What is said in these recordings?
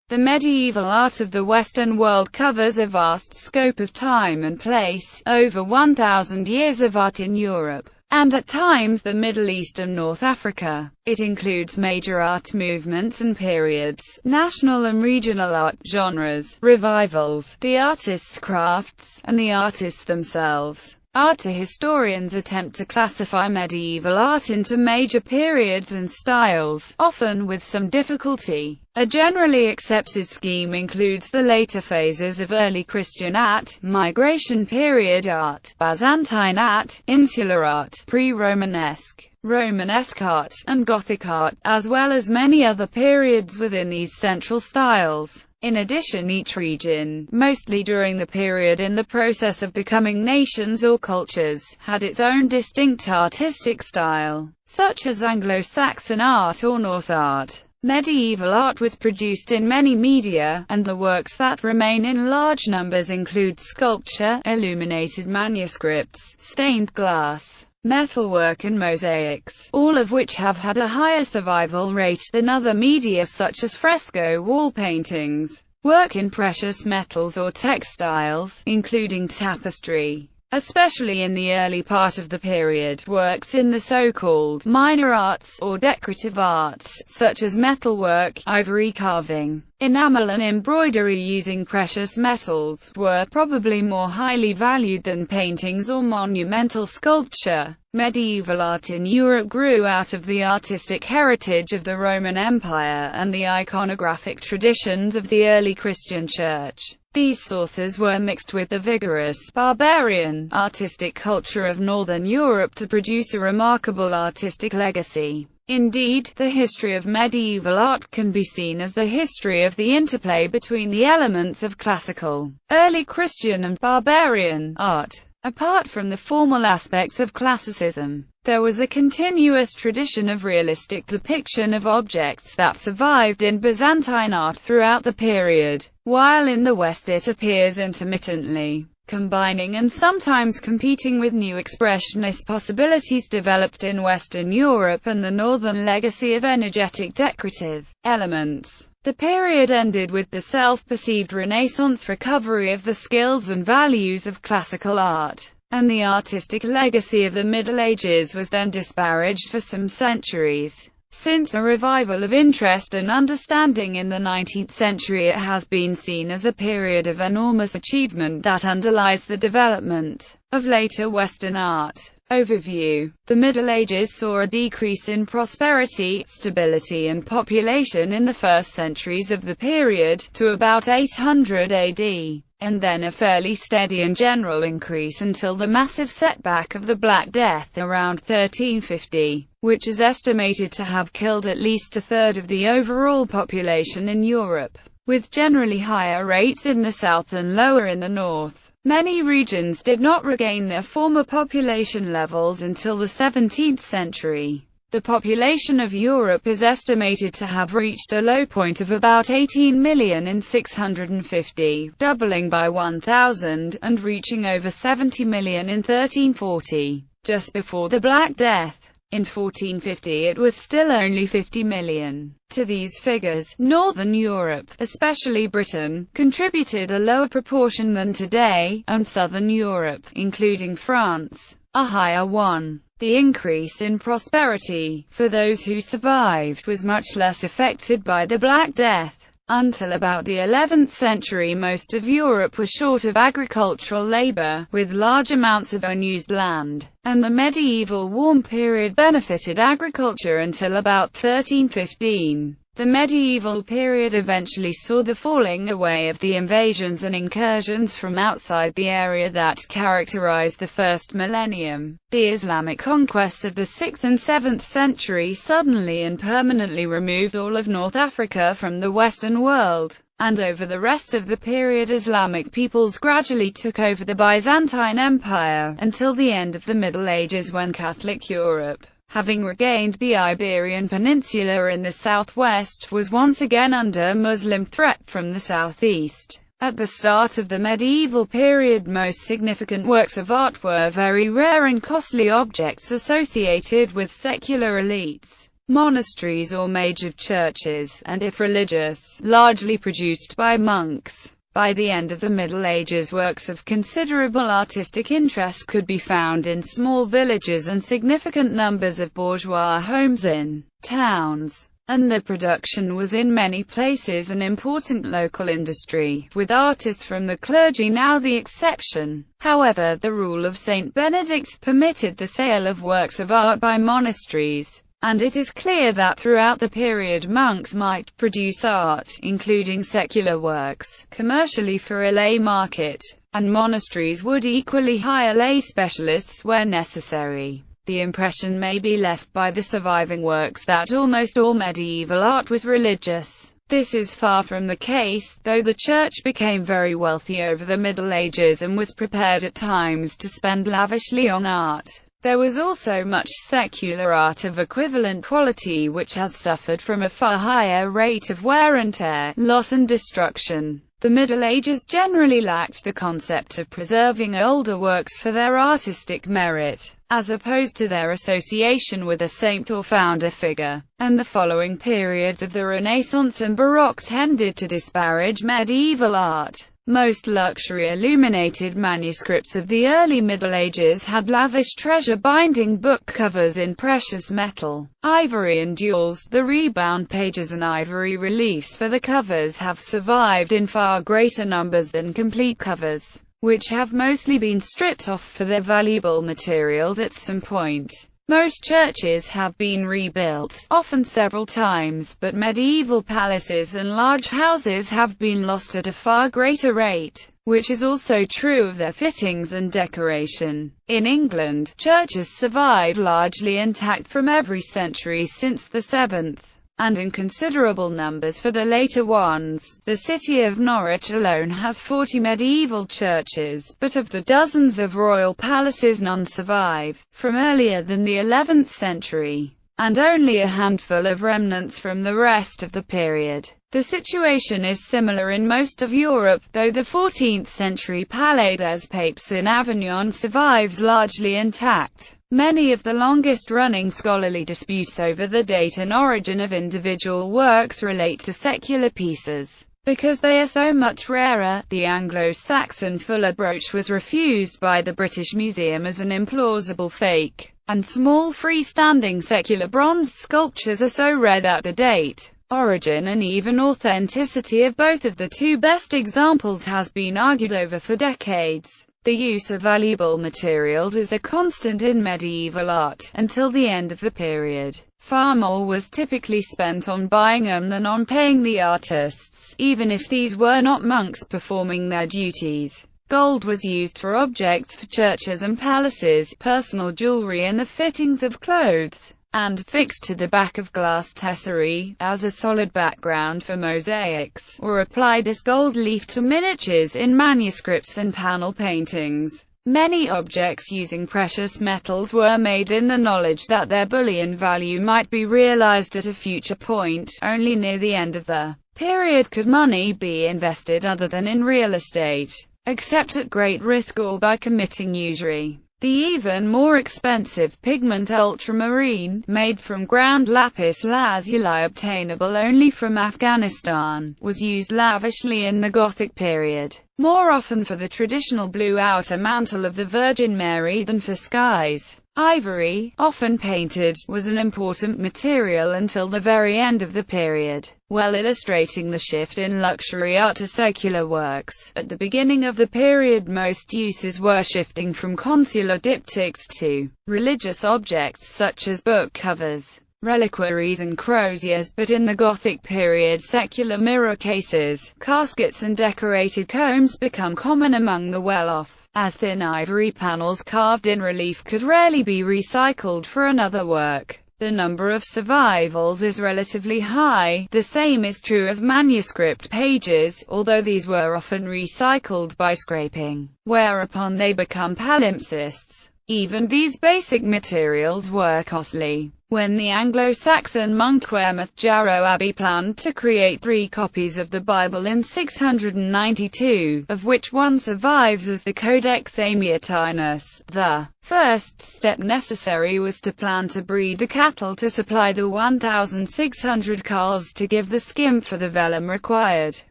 The medieval art of the Western world covers a vast scope of time and place, over 1,000 years of art in Europe, and at times the Middle East and North Africa. It includes major art movements and periods, national and regional art genres, revivals, the artists' crafts, and the artists themselves. Art historians attempt to classify medieval art into major periods and styles, often with some difficulty. A generally accepted scheme includes the later phases of early Christian art, Migration period art, Byzantine art, Insular art, pre-Romanesque, Romanesque art, and Gothic art, as well as many other periods within these central styles. In addition, each region, mostly during the period in the process of becoming nations or cultures, had its own distinct artistic style, such as Anglo-Saxon art or Norse art. Medieval art was produced in many media, and the works that remain in large numbers include sculpture, illuminated manuscripts, stained glass, metalwork and mosaics, all of which have had a higher survival rate than other media such as fresco wall paintings, work in precious metals or textiles, including tapestry. Especially in the early part of the period, works in the so-called minor arts, or decorative arts, such as metalwork, ivory carving, enamel and embroidery using precious metals, were probably more highly valued than paintings or monumental sculpture. Medieval art in Europe grew out of the artistic heritage of the Roman Empire and the iconographic traditions of the early Christian Church. These sources were mixed with the vigorous, barbarian, artistic culture of Northern Europe to produce a remarkable artistic legacy. Indeed, the history of medieval art can be seen as the history of the interplay between the elements of classical, early Christian and barbarian art. Apart from the formal aspects of classicism, there was a continuous tradition of realistic depiction of objects that survived in Byzantine art throughout the period, while in the West it appears intermittently, combining and sometimes competing with new expressionist possibilities developed in Western Europe and the Northern legacy of energetic decorative elements. The period ended with the self-perceived Renaissance recovery of the skills and values of classical art, and the artistic legacy of the Middle Ages was then disparaged for some centuries. Since a revival of interest and understanding in the 19th century, it has been seen as a period of enormous achievement that underlies the development of later Western art. Overview. The Middle Ages saw a decrease in prosperity, stability and population in the first centuries of the period, to about 800 AD, and then a fairly steady and general increase until the massive setback of the Black Death around 1350, which is estimated to have killed at least a third of the overall population in Europe, with generally higher rates in the south and lower in the north. Many regions did not regain their former population levels until the 17th century. The population of Europe is estimated to have reached a low point of about 18 million in 650, doubling by 1000, and reaching over 70 million in 1340, just before the Black Death. In 1450 it was still only 50 million. To these figures, Northern Europe, especially Britain, contributed a lower proportion than today, and Southern Europe, including France, a higher one. The increase in prosperity, for those who survived, was much less affected by the Black Death. Until about the 11th century, most of Europe was short of agricultural labor, with large amounts of unused land, and the medieval warm period benefited agriculture until about 1315. The medieval period eventually saw the falling away of the invasions and incursions from outside the area that characterized the first millennium. The Islamic conquests of the 6th and 7th century suddenly and permanently removed all of North Africa from the Western world, and over the rest of the period Islamic peoples gradually took over the Byzantine Empire, until the end of the Middle Ages when Catholic Europe, having regained the Iberian Peninsula in the southwest, was once again under Muslim threat from the southeast. At the start of the medieval period, most significant works of art were very rare and costly objects associated with secular elites. monasteries or major churches, and if religious, largely produced by monks. By the end of the Middle Ages, works of considerable artistic interest could be found in small villages and significant numbers of bourgeois homes in towns, and the production was in many places an important local industry, with artists from the clergy now the exception. However, the rule of Saint Benedict permitted the sale of works of art by monasteries, and it is clear that throughout the period monks might produce art, including secular works, commercially for a lay market, and monasteries would equally hire lay specialists where necessary. The impression may be left by the surviving works that almost all medieval art was religious. This is far from the case, though the Church became very wealthy over the Middle Ages and was prepared at times to spend lavishly on art. There was also much secular art of equivalent quality which has suffered from a far higher rate of wear and tear, loss and destruction. The Middle Ages generally lacked the concept of preserving older works for their artistic merit, as opposed to their association with a saint or founder figure, and the following periods of the Renaissance and Baroque tended to disparage medieval art. Most luxury illuminated manuscripts of the early Middle Ages had lavish treasure-binding book covers in precious metal, ivory and jewels. The rebound pages and ivory reliefs for the covers have survived in far greater numbers than complete covers, which have mostly been stripped off for their valuable materials at some point. Most churches have been rebuilt, often several times, but medieval palaces and large houses have been lost at a far greater rate, which is also true of their fittings and decoration. In England, churches survive largely intact from every century since the 7th, and in considerable numbers for the later ones. The city of Norwich alone has 40 medieval churches, but of the dozens of royal palaces none survive, from earlier than the 11th century, and only a handful of remnants from the rest of the period. The situation is similar in most of Europe, though the 14th century Palais des Papes in Avignon survives largely intact. Many of the longest-running scholarly disputes over the date and origin of individual works relate to secular pieces. Because they are so much rarer, the Anglo-Saxon Fuller brooch was refused by the British Museum as an implausible fake, and small freestanding secular bronze sculptures are so rare that the date, origin and even authenticity of both of the two best examples has been argued over for decades. The use of valuable materials is a constant in medieval art, until the end of the period. Far more was typically spent on buying them than on paying the artists, even if these were not monks performing their duties. Gold was used for objects for churches and palaces, personal jewelry and the fittings of clothes, and fixed to the back of glass tesserae, as a solid background for mosaics, or applied as gold leaf to miniatures in manuscripts and panel paintings. Many objects using precious metals were made in the knowledge that their bullion value might be realized at a future point. Only near the end of the period could money be invested other than in real estate, except at great risk or by committing usury. The even more expensive pigment ultramarine, made from ground lapis lazuli obtainable only from Afghanistan, was used lavishly in the Gothic period, more often for the traditional blue outer mantle of the Virgin Mary than for skies. Ivory, often painted, was an important material until the very end of the period, well illustrating the shift in luxury art to secular works. At the beginning of the period, most uses were shifting from consular diptychs to religious objects such as book covers, reliquaries and croziers, but in the Gothic period secular mirror cases, caskets and decorated combs become common among the well-off, as thin ivory panels carved in relief could rarely be recycled for another work. The number of survivals is relatively high. The same is true of manuscript pages, although these were often recycled by scraping, whereupon they become palimpsests. Even these basic materials were costly. When the Anglo-Saxon monk Werner Jarrow Abbey planned to create 3 copies of the Bible in 692, of which one survives as the Codex Amiatinus, The first step necessary was to plan to breed the cattle to supply the 1,600 calves to give the skin for the vellum required.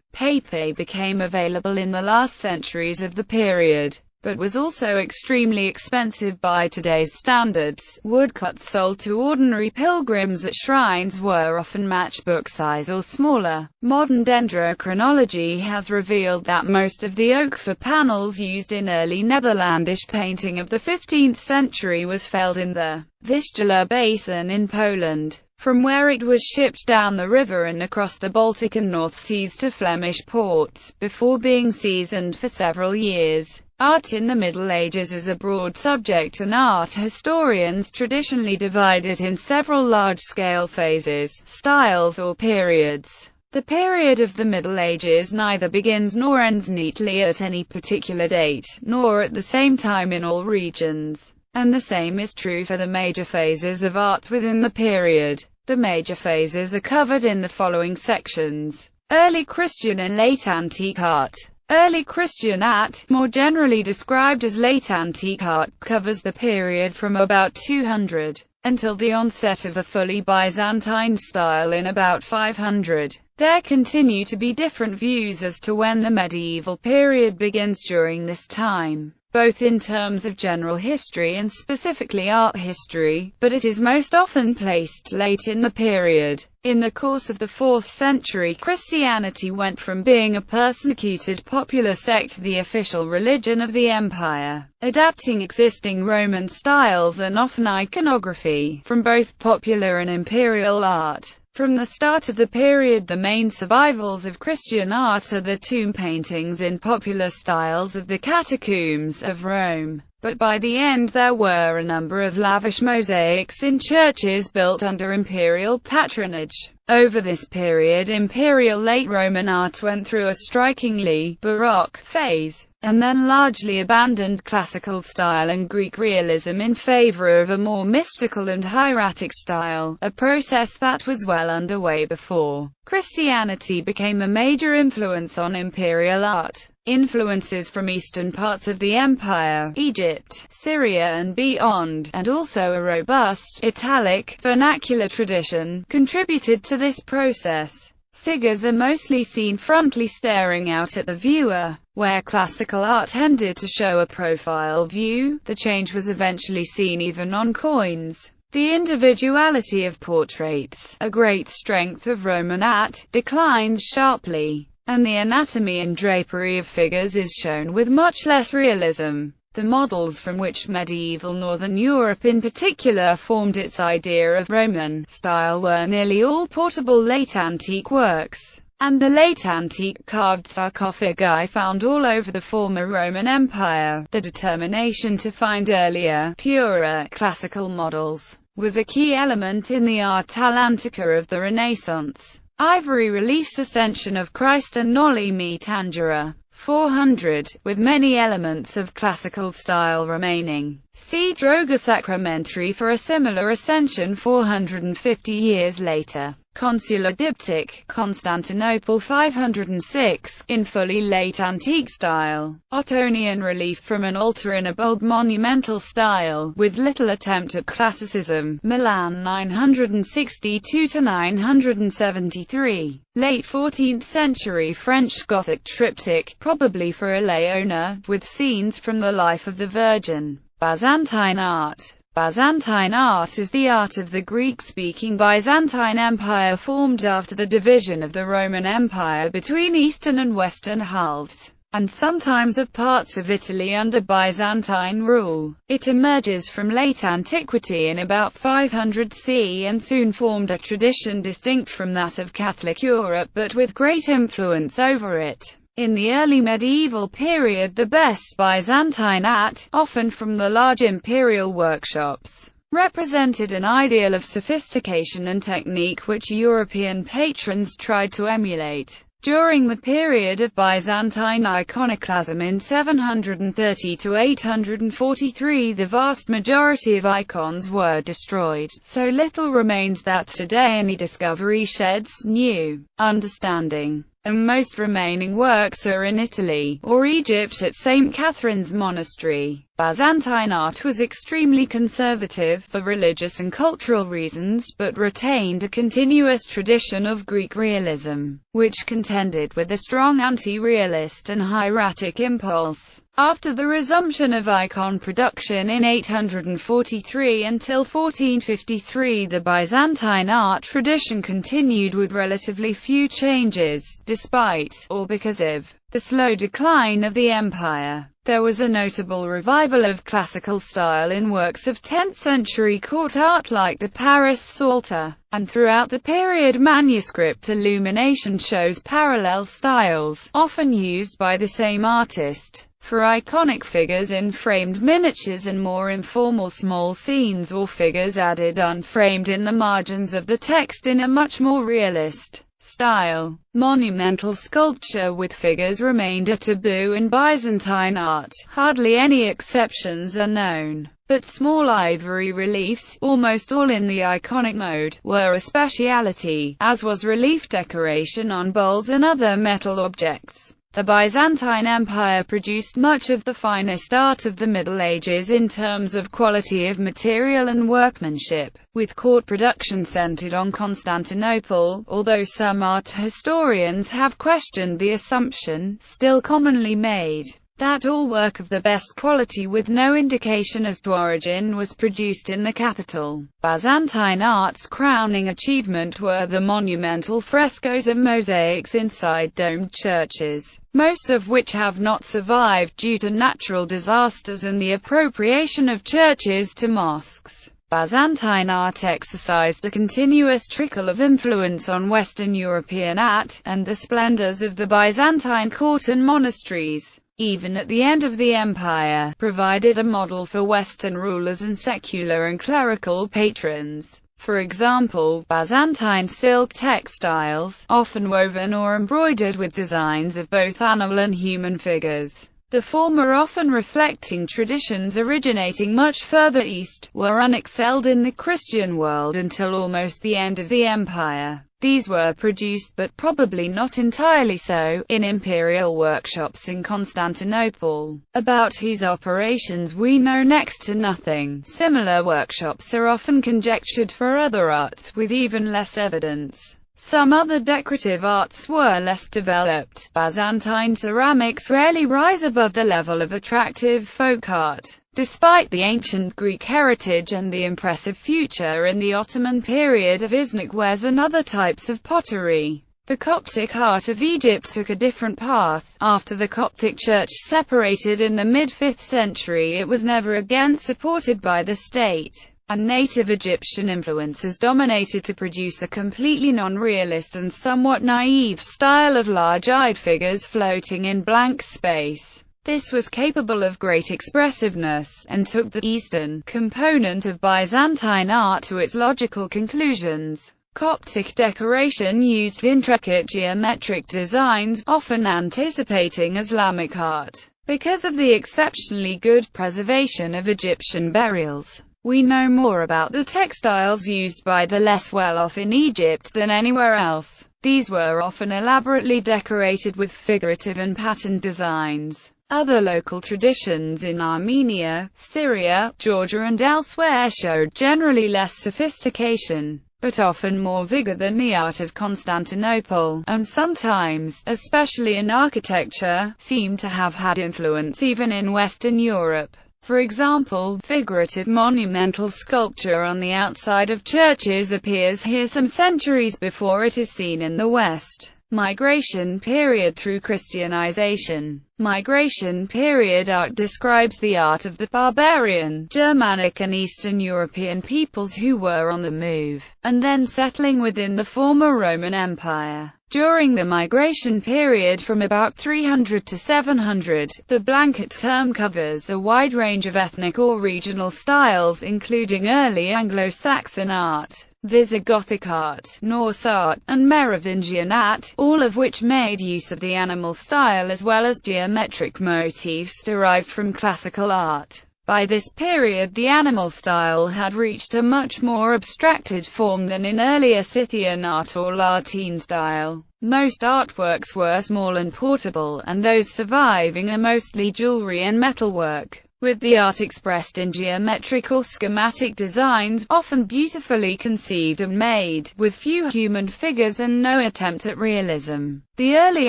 Paper became available in the last centuries of the period, but was also extremely expensive by today's standards. Woodcuts sold to ordinary pilgrims at shrines were often matchbook size or smaller. Modern dendrochronology has revealed that most of the oak for panels used in early Netherlandish painting of the 15th century was felled in the Vistula Basin in Poland, from where it was shipped down the river and across the Baltic and North Seas to Flemish ports, before being seasoned for several years. Art in the Middle Ages is a broad subject, and art historians traditionally divide it in several large-scale phases, styles or periods. The period of the Middle Ages neither begins nor ends neatly at any particular date, nor at the same time in all regions. And the same is true for the major phases of art within the period. The major phases are covered in the following sections. Early Christian and Late Antique art. Early Christian art, more generally described as Late Antique art, covers the period from about 200 until the onset of the fully Byzantine style in about 500. There continue to be different views as to when the medieval period begins during this time, both in terms of general history and specifically art history, but it is most often placed late in the period. In the course of the 4th century, Christianity went from being a persecuted popular sect to the official religion of the empire, adapting existing Roman styles and often iconography from both popular and imperial art. From the start of the period, the main survivals of Christian art are the tomb paintings in popular styles of the catacombs of Rome. But by the end there were a number of lavish mosaics in churches built under imperial patronage. Over this period, imperial late Roman art went through a strikingly Baroque phase, and then largely abandoned classical style and Greek realism in favor of a more mystical and hieratic style, a process that was well underway before Christianity became a major influence on imperial art. Influences from eastern parts of the empire, Egypt, Syria and beyond, and also a robust, Italic, vernacular tradition, contributed to this process. Figures are mostly seen frontally staring out at the viewer, where classical art tended to show a profile view. The change was eventually seen even on coins. The individuality of portraits, a great strength of Roman art, declines sharply, and the anatomy and drapery of figures is shown with much less realism. The models from which medieval Northern Europe in particular formed its idea of Roman style were nearly all portable late antique works, and the late antique carved sarcophagi found all over the former Roman Empire. The determination to find earlier, purer, classical models was a key element in the art atlantica of the Renaissance. Ivory reliefs Ascension of Christ and Noli Me Tangere, 400, with many elements of classical style remaining. See Droga Sacramentary for a similar Ascension 450 years later. Consular diptych, Constantinople 506, in fully late antique style. Ottonian relief from an altar in a bold monumental style, with little attempt at classicism. Milan 962–973. Late 14th century French Gothic triptych, probably for a lay owner, with scenes from the life of the Virgin. Byzantine art. Byzantine art is the art of the Greek-speaking Byzantine Empire formed after the division of the Roman Empire between Eastern and Western halves, and sometimes of parts of Italy under Byzantine rule. It emerges from late antiquity in about 500 CE and soon formed a tradition distinct from that of Catholic Europe but with great influence over it. In the early medieval period, the best Byzantine art, often from the large imperial workshops, represented an ideal of sophistication and technique which European patrons tried to emulate. During the period of Byzantine iconoclasm in 730 to 843, the vast majority of icons were destroyed, so little remains that today any discovery sheds new understanding. and most remaining works are in Italy, or Egypt at St. Catherine's Monastery. Byzantine art was extremely conservative for religious and cultural reasons, but retained a continuous tradition of Greek realism, which contended with a strong anti-realist and hieratic impulse. After the resumption of icon production in 843 until 1453, the Byzantine art tradition continued with relatively few changes, despite, or because of, the slow decline of the empire. There was a notable revival of classical style in works of 10th-century court art like the Paris Psalter, and throughout the period manuscript illumination shows parallel styles, often used by the same artist, for iconic figures in framed miniatures and more informal small scenes or figures added unframed in the margins of the text in a much more realist style. Monumental sculpture with figures remained a taboo in Byzantine art. Hardly any exceptions are known, but small ivory reliefs, almost all in the iconic mode, were a speciality, as was relief decoration on bowls and other metal objects. The Byzantine Empire produced much of the finest art of the Middle Ages in terms of quality of material and workmanship, with court production centered on Constantinople, although some art historians have questioned the assumption, still commonly made, that all work of the best quality with no indication as to origin was produced in the capital. Byzantine art's crowning achievement were the monumental frescoes and mosaics inside domed churches, most of which have not survived due to natural disasters and the appropriation of churches to mosques. Byzantine art exercised a continuous trickle of influence on Western European art, and the splendors of the Byzantine court and monasteries, even at the end of the empire, provided a model for Western rulers and secular and clerical patrons. For example, Byzantine silk textiles, often woven or embroidered with designs of both animal and human figures, the former often reflecting traditions originating much further east, were unexcelled in the Christian world until almost the end of the empire. These were produced, but probably not entirely so, in imperial workshops in Constantinople, about whose operations we know next to nothing. Similar workshops are often conjectured for other arts, with even less evidence. Some other decorative arts were less developed. Byzantine ceramics rarely rise above the level of attractive folk art, despite the ancient Greek heritage and the impressive future in the Ottoman period of Iznik wares and other types of pottery. The Coptic art of Egypt took a different path. After the Coptic Church separated in the mid-5th century, it was never again supported by the state, and native Egyptian influences dominated to produce a completely non-realist and somewhat naive style of large-eyed figures floating in blank space. This was capable of great expressiveness, and took the Eastern component of Byzantine art to its logical conclusions. Coptic decoration used intricate geometric designs, often anticipating Islamic art. Because of the exceptionally good preservation of Egyptian burials, we know more about the textiles used by the less well-off in Egypt than anywhere else. These were often elaborately decorated with figurative and patterned designs. Other local traditions in Armenia, Syria, Georgia and elsewhere showed generally less sophistication, but often more vigor than the art of Constantinople, and sometimes, especially in architecture, seem to have had influence even in Western Europe. For example, figurative monumental sculpture on the outside of churches appears here some centuries before it is seen in the West. Migration period through Christianization. Migration period art describes the art of the barbarian, Germanic and Eastern European peoples who were on the move, and then settling within the former Roman Empire. During the migration period from about 300 to 700, the blanket term covers a wide range of ethnic or regional styles including early Anglo-Saxon art, Visigothic art, Norse art, and Merovingian art, all of which made use of the animal style as well as geometric motifs derived from classical art. By this period the animal style had reached a much more abstracted form than in earlier Scythian art or Latin style. Most artworks were small and portable, and those surviving are mostly jewelry and metalwork, with the art expressed in geometric or schematic designs, often beautifully conceived and made, with few human figures and no attempt at realism. The early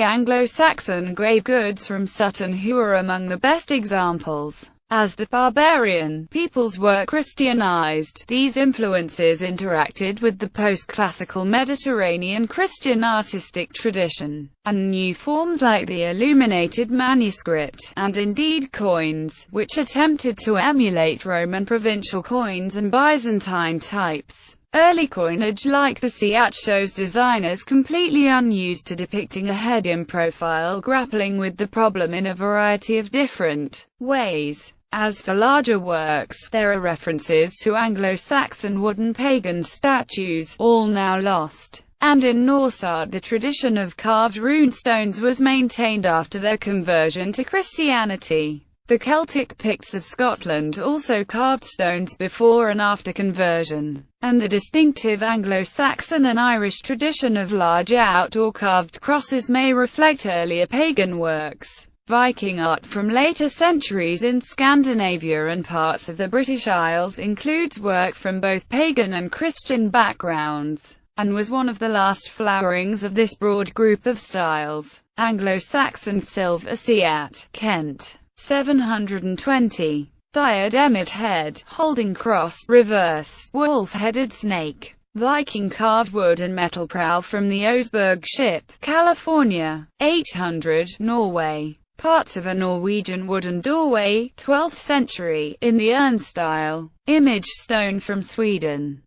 Anglo-Saxon grave goods from Sutton Hoo are among the best examples. As the barbarian peoples were Christianized, these influences interacted with the post-classical Mediterranean Christian artistic tradition, and new forms like the illuminated manuscript, and indeed coins, which attempted to emulate Roman provincial coins and Byzantine types. Early coinage like the Siat shows designers completely unused to depicting a head in profile, grappling with the problem in a variety of different ways. As for larger works, there are references to Anglo-Saxon wooden pagan statues, all now lost, and in Norse art the tradition of carved runestones was maintained after their conversion to Christianity. The Celtic Picts of Scotland also carved stones before and after conversion, and the distinctive Anglo-Saxon and Irish tradition of large outdoor carved crosses may reflect earlier pagan works. Viking art from later centuries in Scandinavia and parts of the British Isles includes work from both pagan and Christian backgrounds, and was one of the last flowerings of this broad group of styles. Anglo-Saxon silver Siat, Kent, 720. Diademate head, holding cross, reverse, wolf-headed snake. Viking carved wood and metal prow from the Oseberg ship, California, 800, Norway. Parts of a Norwegian wooden doorway, 12th century, in the urn style. Image stone from Sweden.